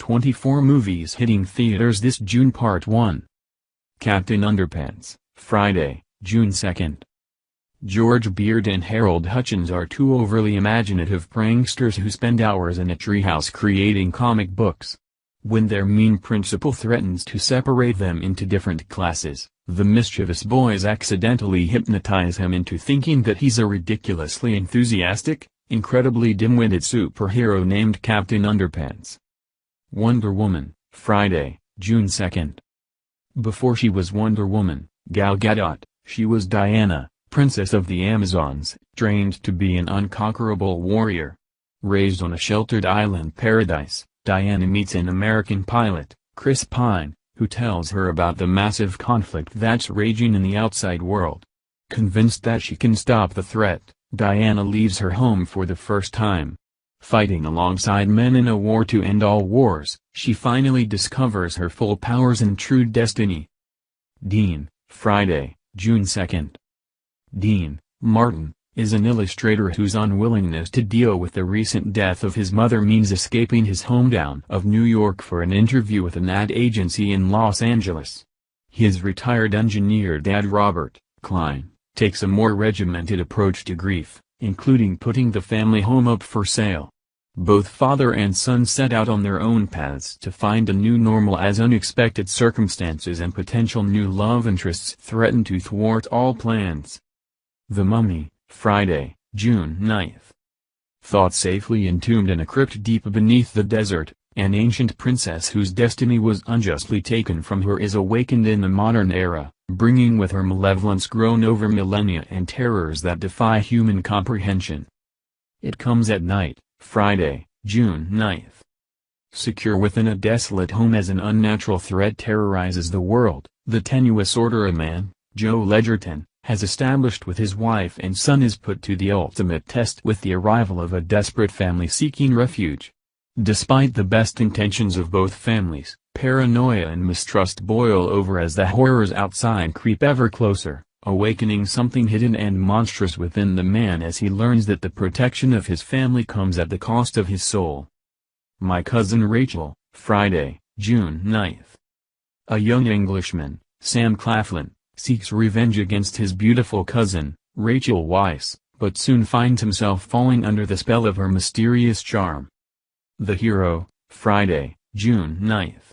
24 movies hitting theaters this June. Part 1. Captain Underpants, Friday, June 2nd. George Beard and Harold Hutchins are two overly imaginative pranksters who spend hours in a treehouse creating comic books. When their mean principal threatens to separate them into different classes, the mischievous boys accidentally hypnotize him into thinking that he's a ridiculously enthusiastic, incredibly dim-witted superhero named Captain Underpants. Wonder Woman, Friday, June 2nd. Before she was Wonder Woman, Gal Gadot, she was Diana, Princess of the Amazons, trained to be an unconquerable warrior. Raised on a sheltered island paradise, Diana meets an American pilot, Chris Pine, who tells her about the massive conflict that's raging in the outside world. Convinced that she can stop the threat, Diana leaves her home for the first time. Fighting alongside men in a war to end all wars, she finally discovers her full powers and true destiny. Dean, Friday, June 2nd. Dean Martin is an illustrator whose unwillingness to deal with the recent death of his mother means escaping his hometown of New York for an interview with an ad agency in Los Angeles. His retired engineer dad Robert Klein takes a more regimented approach to grief, including putting the family home up for sale. Both father and son set out on their own paths to find a new normal as unexpected circumstances and potential new love interests threaten to thwart all plans. The Mummy, Friday, June 9th. Thought safely entombed in a crypt deep beneath the desert, an ancient princess whose destiny was unjustly taken from her is awakened in the modern era, bringing with her malevolence grown over millennia and terrors that defy human comprehension. It Comes at Night, Friday, June 9th. Secure within a desolate home as an unnatural threat terrorizes the world, the tenuous order a man, Joe Ledgerton, has established with his wife and son is put to the ultimate test with the arrival of a desperate family seeking refuge. Despite the best intentions of both families, paranoia and mistrust boil over as the horrors outside creep ever closer, awakening something hidden and monstrous within the man as he learns that the protection of his family comes at the cost of his soul. My Cousin Rachel, Friday, June 9th. A young Englishman, Sam Claflin, seeks revenge against his beautiful cousin, Rachel Weisz, but soon finds himself falling under the spell of her mysterious charm. The Hero, Friday, June 9th.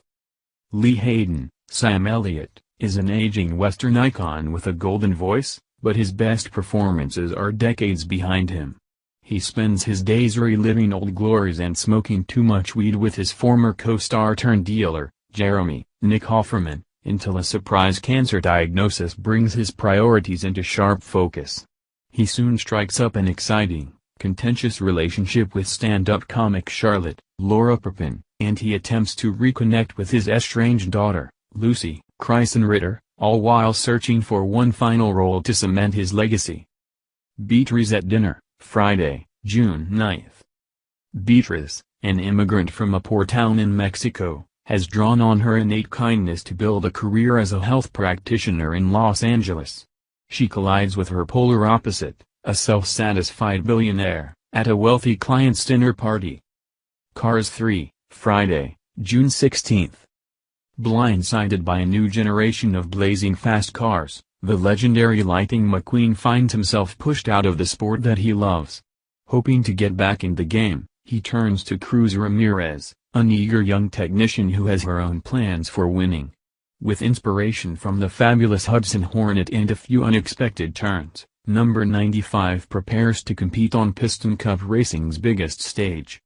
Lee Hayden, Sam Elliott, is an aging Western icon with a golden voice, but his best performances are decades behind him. He spends his days reliving old glories and smoking too much weed with his former co-star turned dealer, Jeremy Nick Offerman, until a surprise cancer diagnosis brings his priorities into sharp focus. He soon strikes up an exciting, contentious relationship with stand-up comic Charlotte, Laura Prepon, and he attempts to reconnect with his estranged daughter, Lucy Kreisenritter, all while searching for one final role to cement his legacy. Beatriz at Dinner, Friday, June 9th. Beatriz, an immigrant from a poor town in Mexico, has drawn on her innate kindness to build a career as a health practitioner in Los Angeles. She collides with her polar opposite, a self-satisfied billionaire, at a wealthy client's dinner party. Cars 3, Friday, June 16th. Blindsided by a new generation of blazing fast cars, the legendary Lightning McQueen finds himself pushed out of the sport that he loves. Hoping to get back in the game, he turns to Cruz Ramirez, an eager young technician who has her own plans for winning. With inspiration from the fabulous Hudson Hornet and a few unexpected turns, number 95 prepares to compete on Piston Cup Racing's biggest stage.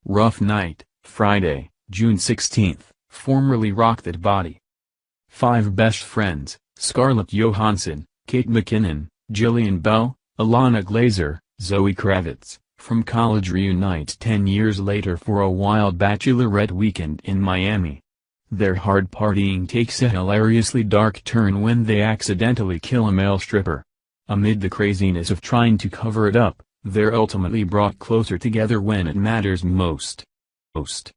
Rough Night, Friday, June 16th, formerly Rock That Body. 5 best friends, Scarlett Johansson, Kate McKinnon, Jillian Bell, Alana Glazer, Zoe Kravitz, from college reunite 10 years later for a wild bachelorette weekend in Miami. Their hard partying takes a hilariously dark turn when they accidentally kill a male stripper. Amid the craziness of trying to cover it up, they're ultimately brought closer together when it matters most.